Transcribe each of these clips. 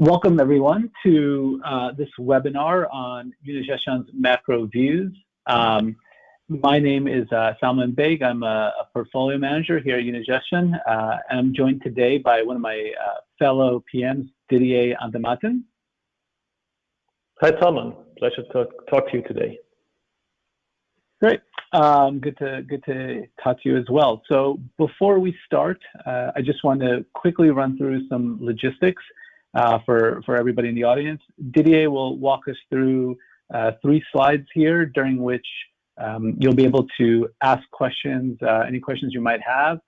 Welcome everyone to this webinar on Unigestion's macro views. My name is Salman Beg. I'm a portfolio manager here at Unigestion. I'm joined today by one of my fellow PMs, Didier Andermatten. Hi Salman, pleasure to talk to you today. Great, good to talk to you as well. So before we start, I just want to quickly run through some logistics for everybody in the audience. Didier will walk us through 3 slides here, during which you'll be able to ask questions, any questions you might have.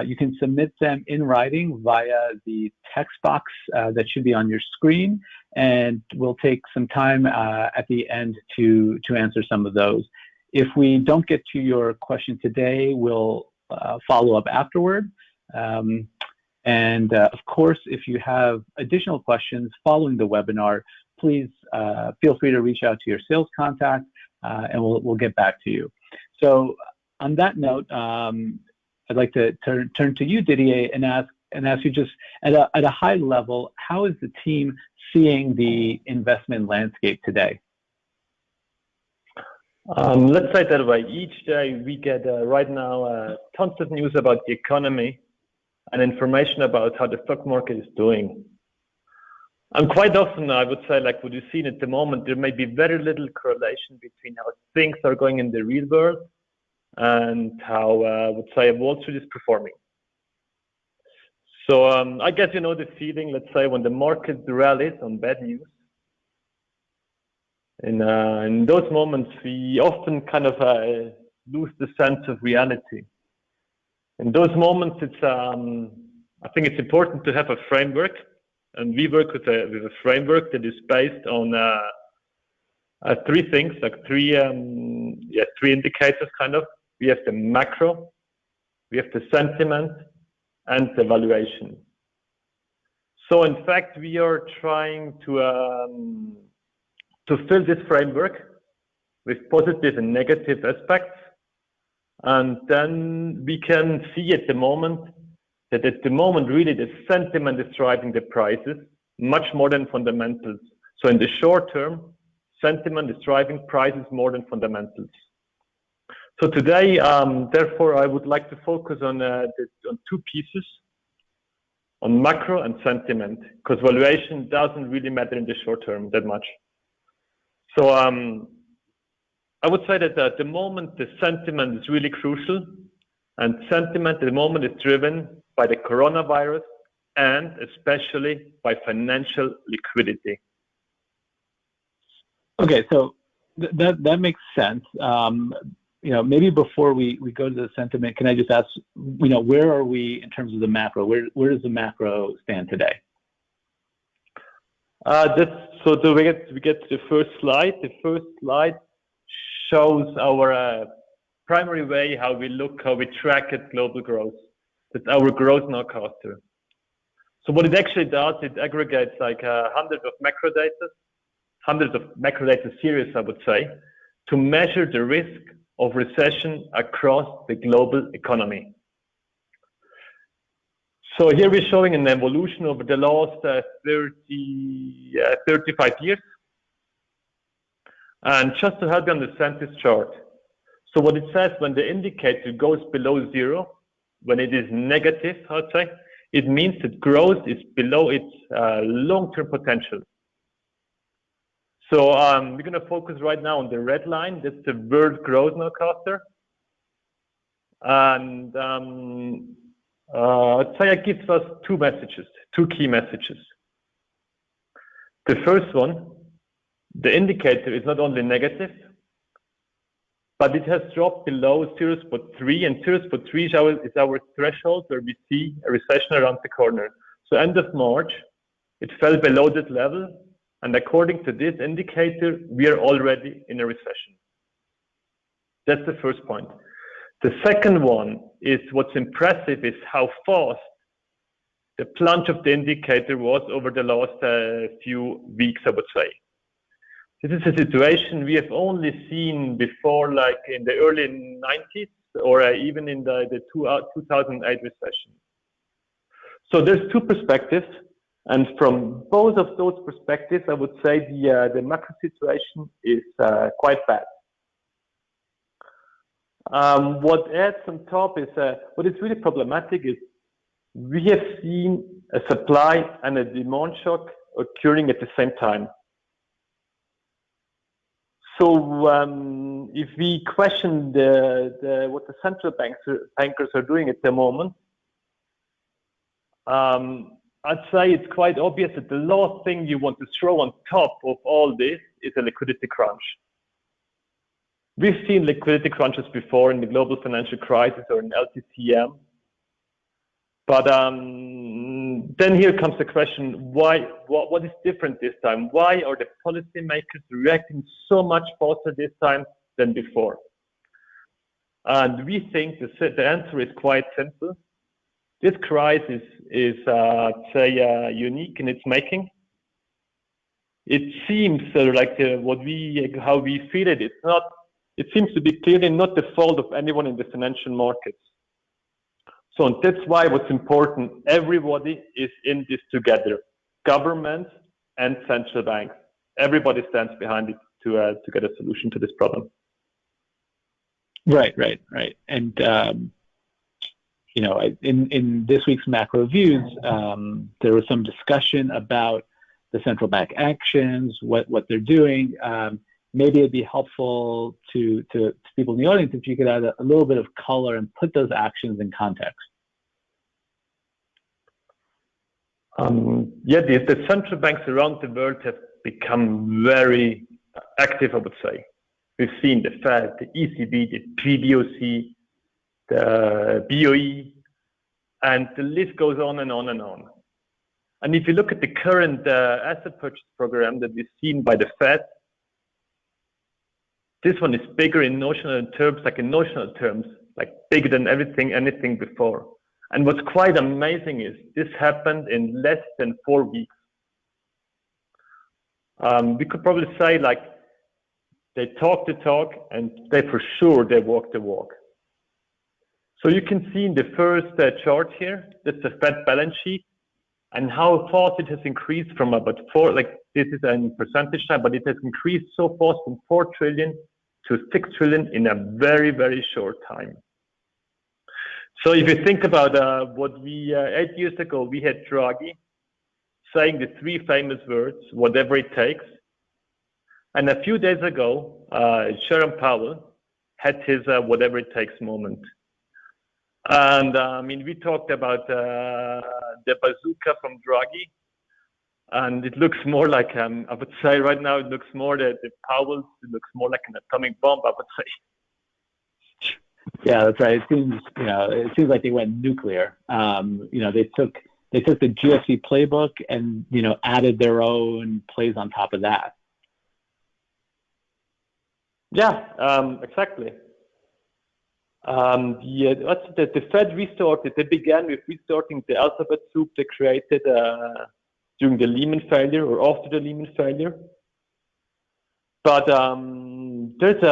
You can submit them in writing via the text box that should be on your screen, and we'll take some time at the end to answer some of those. If we don't get to your question today, we'll follow up afterward. Of course, if you have additional questions following the webinar, please feel free to reach out to your sales contact, and we'll get back to you. So on that note, I'd like to turn to you, Didier, and ask you just at a high level, how is the team seeing the investment landscape today? Let's say that way. Each day we get right now tons of news about the economy and information about how the stock market is doing. And quite often, I would say, like what you've seen at the moment, there may be very little correlation between how things are going in the real world and how, I would say, Wall Street is performing. So I guess you know the feeling, let's say, when the market rallies on bad news. In those moments, we often kind of lose the sense of reality. In those moments, I think it's important to have a framework, and we work with a framework that is based on 3 things, like three indicators, kind of. We have the macro, we have the sentiment, and the valuation. So in fact, we are trying to fill this framework with positive and negative aspects. And then we can see at the moment that really the sentiment is driving the prices much more than fundamentals. So in the short term, sentiment is driving prices more than fundamentals. So today, therefore, I would like to focus on 2 pieces, on macro and sentiment, because valuation doesn't really matter in the short term that much. So I would say that at the moment, the sentiment is really crucial, and sentiment at the moment is driven by the coronavirus and especially by financial liquidity. Okay, so that makes sense. Maybe before we go to the sentiment, can I just ask, where are we in terms of the macro? Where does the macro stand today? So we get to the first slide. The first slide shows our primary way how we track at global growth. That's our growth nowcaster. So what it actually does, it aggregates like hundreds of macro data series, I would say, to measure the risk of recession across the global economy. So here we're showing an evolution over the last 35 years. And just to help you understand this chart, so what it says, when the indicator goes below 0, when it is negative, I'd say, it means that growth is below its long-term potential. So we're going to focus right now on the red line. That's the world growth nowcaster. And I'd say it gives us 2 key messages. The first one, the indicator is not only negative, but it has dropped below 0.3, and 0.3 is our threshold where we see a recession around the corner. So end of March, it fell below that level, and according to this indicator, we are already in a recession. That's the first point. The second one is, what's impressive is how fast the plunge of the indicator was over the last few weeks, I would say. This is a situation we have only seen before, like in the early 90s or even in the 2008 recession. So there's 2 perspectives. And from both of those perspectives, I would say the macro situation is quite bad. What adds on top is what is really problematic is we have seen a supply and a demand shock occurring at the same time. So if we question what the central bankers are doing at the moment, I'd say it's quite obvious that the last thing you want to throw on top of all this is a liquidity crunch. We've seen liquidity crunches before in the global financial crisis or in LTCM. But then here comes the question, why? What is different this time? Why are the policymakers reacting so much faster this time than before? And we think the answer is quite simple. This crisis is, unique in its making. It seems like how we feel it. It's not. It seems to be clearly not the fault of anyone in the financial markets. So that's why what's important, everybody is in this together, governments and central banks. Everybody stands behind it to get a solution to this problem. Right. And, in this week's macro views, there was some discussion about the central bank actions, what they're doing. Maybe it'd be helpful to people in the audience if you could add a little bit of color and put those actions in context. The central banks around the world have become very active, I would say. We've seen the Fed, the ECB, the PBOC, the BOE, and the list goes on and on and on. And if you look at the current asset purchase program that we've seen by the Fed, this one is bigger in notional terms, like bigger than anything before. And what's quite amazing is this happened in less than 4 weeks. We could probably say they talk the talk and they walk the walk. So you can see in the first chart here, that's the Fed balance sheet and how fast it has increased from about this is in percentage time, but it has increased so fast from 4 trillion to 6 trillion in a very, very short time. So if you think about what we, 8 years ago, we had Draghi saying the 3 famous words, whatever it takes. And a few days ago, Jerome Powell had his whatever it takes moment. And we talked about the bazooka from Draghi. And it looks more like, I would say right now, it looks more the Powell's, it looks more like an atomic bomb, I would say. Yeah, that's right. It seems like they went nuclear. They took the GFC playbook and added their own plays on top of that. Yeah, exactly. The Fed restarted. They began with restarting the alphabet soup they created during the Lehman failure or after the Lehman failure. But there's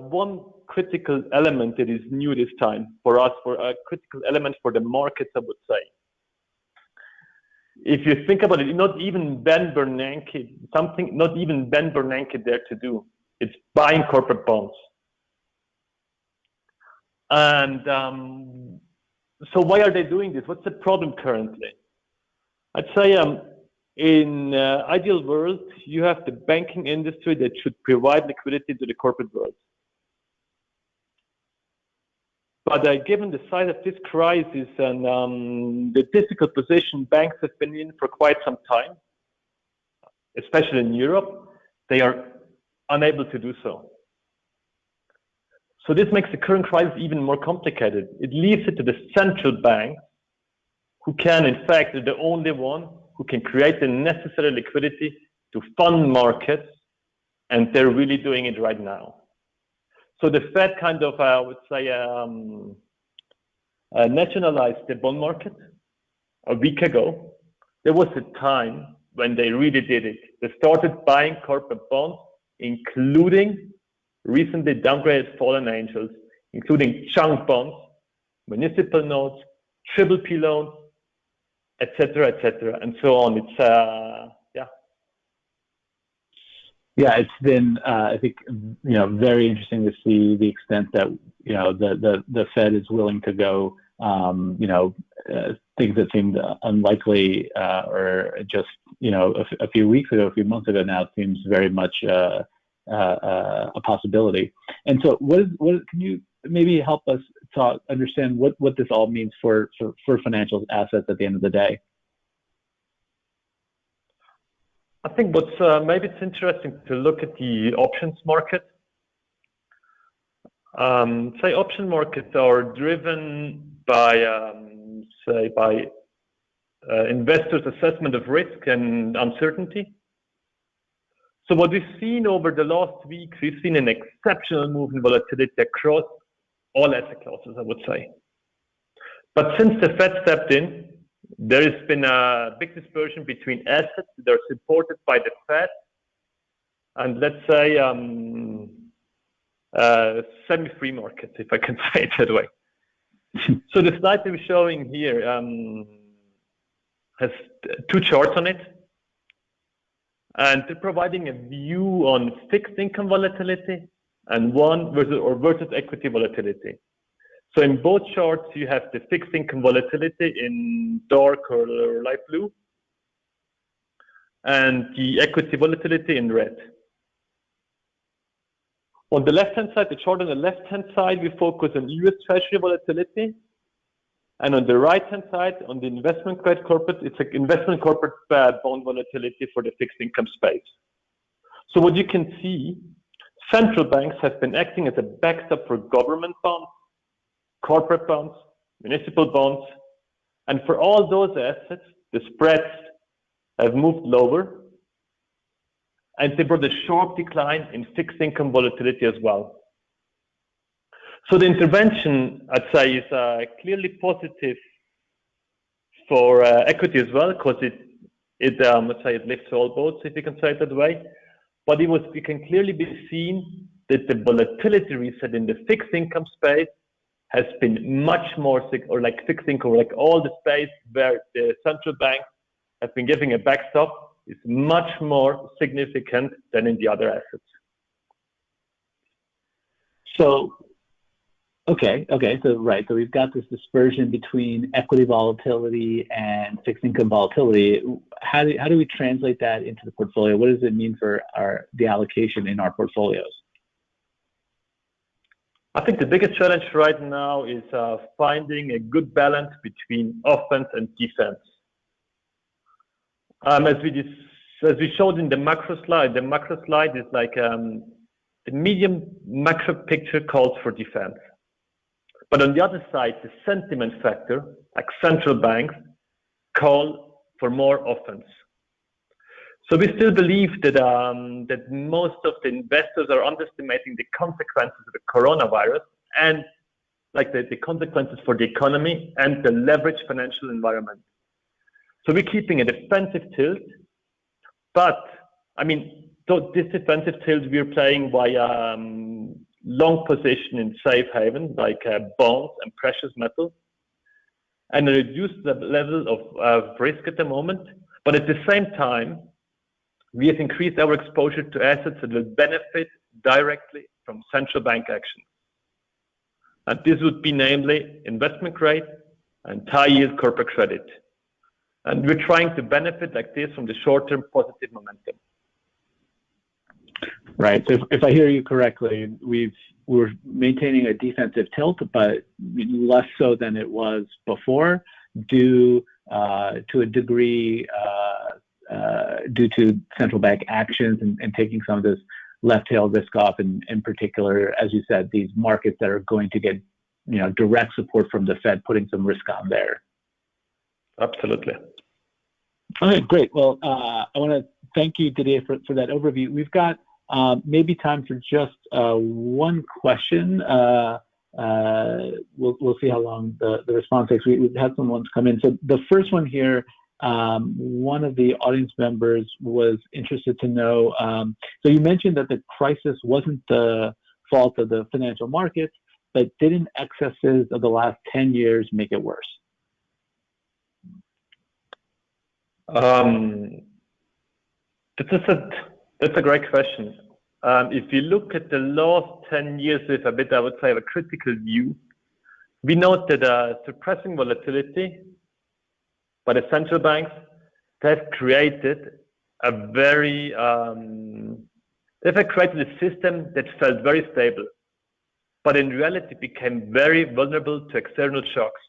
one critical element that is new this time for us, for a critical element for the markets, I would say. If you think about it, not even Ben Bernanke dared to do. It's buying corporate bonds. And so why are they doing this? What's the problem currently? I'd say in ideal world, you have the banking industry that should provide liquidity to the corporate world. But given the size of this crisis and the difficult position banks have been in for quite some time, especially in Europe, they are unable to do so. So this makes the current crisis even more complicated. It leaves it to the central bank, who can, in fact, are the only one who can create the necessary liquidity to fund markets, and they're really doing it right now. So the Fed kind of, I would say, nationalized the bond market a week ago. There was a time when they really did it. They started buying corporate bonds, including recently downgraded fallen angels, including junk bonds, municipal notes, triple P loans, and so on. It's yeah. Yeah, it's been I think very interesting to see the extent that the Fed is willing to go. Things that seemed unlikely or just a few weeks ago, a few months ago now, seems very much a possibility. And so, what can you maybe help us understand what this all means for financial assets at the end of the day? I think maybe it's interesting to look at the options market. Say option markets are driven by investors' assessment of risk and uncertainty. So what we've seen over the last week, we've seen an exceptional move in volatility across all asset classes, I would say. But since the Fed stepped in, there has been a big dispersion between assets that are supported by the Fed and, let's say, semi-free markets, if I can say it that way. So the slide that we're showing here has two charts on it, and they're providing a view on fixed income volatility and versus equity volatility. So in both charts, you have the fixed income volatility in dark or light blue, and the equity volatility in red. On the left-hand side, the chart on the left-hand side, we focus on US Treasury volatility. And on the right-hand side, on the investment grade corporate, it's like investment corporate bond volatility for the fixed income space. So what you can see, central banks have been acting as a backstop for government bonds, corporate bonds, municipal bonds. And for all those assets, the spreads have moved lower, and they brought a sharp decline in fixed income volatility as well. So the intervention, I'd say, is clearly positive for equity as well, because let's say it lifts all boats, if you can say it that way. But it can clearly be seen that the volatility reset in the fixed income space has been much more, or like fixed income, like all the space where the central banks have been giving a backstop, is much more significant than in the other assets. So, okay. So we've got this dispersion between equity volatility and fixed income volatility. How do we translate that into the portfolio? What does it mean for the allocation in our portfolios? I think the biggest challenge right now is finding a good balance between offense and defense. As we showed in the macro slide is like the medium macro picture calls for defense. But on the other side, the sentiment factor, like central banks, call for more offense. So we still believe that most of the investors are underestimating the consequences of the coronavirus and like the consequences for the economy and the leveraged financial environment. So we're keeping a defensive tilt, but I mean, this defensive tilt we're playing by long position in safe haven, like bonds and precious metals, and reduce the level of risk at the moment. But at the same time, we have increased our exposure to assets that will benefit directly from central bank action. And this would be namely investment grade and high yield corporate credit. And we're trying to benefit like this from the short-term positive momentum. Right. So if I hear you correctly, we're maintaining a defensive tilt, but less so than it was before, due to a degree due to central bank actions and taking some of this left tail risk off, and in particular, as you said, these markets that are going to get direct support from the Fed, putting some risk on there. Absolutely. All right, great. Well, I want to thank you, Didier, for that overview. We've got maybe time for just one question. We'll see how long the response takes. We've had some ones come in. So the first one here, one of the audience members was interested to know, so you mentioned that the crisis wasn't the fault of the financial markets, but didn't excesses of the last 10 years make it worse? Um, that's a great question. If you look at the last 10 years with a bit, I would say, of a critical view, we note that suppressing volatility by the central banks, they've created a very, they've created a system that felt very stable, but in reality became very vulnerable to external shocks.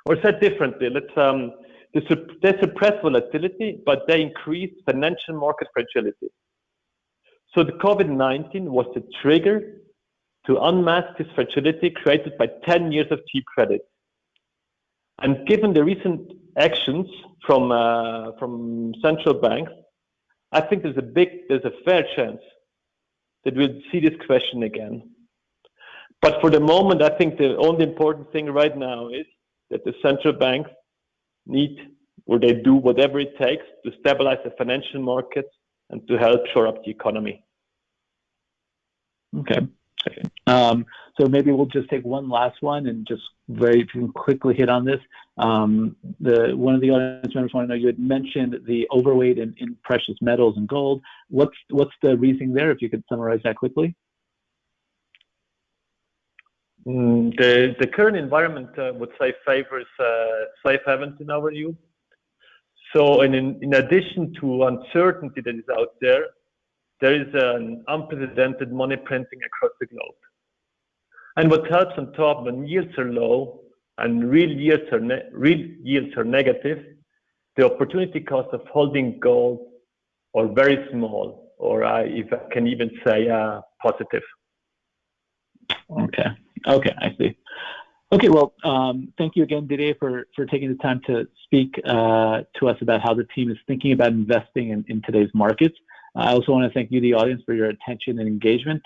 Or said differently, they suppress volatility, but they increase financial market fragility. So the COVID-19 was the trigger to unmask this fragility created by 10 years of cheap credit. And given the recent actions from central banks, I think there's a fair chance that we'll see this question again. But for the moment, I think the only important thing right now is that the central banks they do whatever it takes to stabilize the financial markets and to help shore up the economy. Okay. So maybe we'll just take one last one and just very quickly hit on this. One of the audience members want to know, you had mentioned the overweight in precious metals and gold. What's the reasoning there, if you could summarize that quickly? The current environment would say favors safe havens in our view. So in addition to uncertainty that is out there is an unprecedented money printing across the globe. And what helps on top, when yields are low and real yields are negative, the opportunity cost of holding gold are very small, or if I can even say positive. Okay, I see. Okay, well, thank you again, Didier, for taking the time to speak to us about how the team is thinking about investing in today's markets. I also want to thank you, the audience, for your attention and engagement.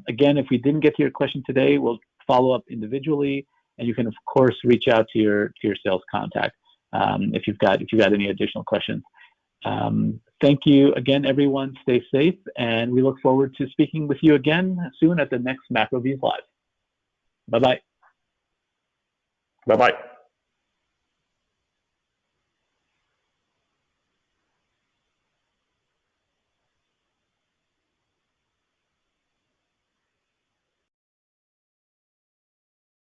Again, if we didn't get to your question today, we'll follow up individually, and you can, of course, reach out to your sales contact if you've got any additional questions. Thank you again, everyone. Stay safe, and we look forward to speaking with you again soon at the next MacroViews Live. Bye-bye. Bye-bye.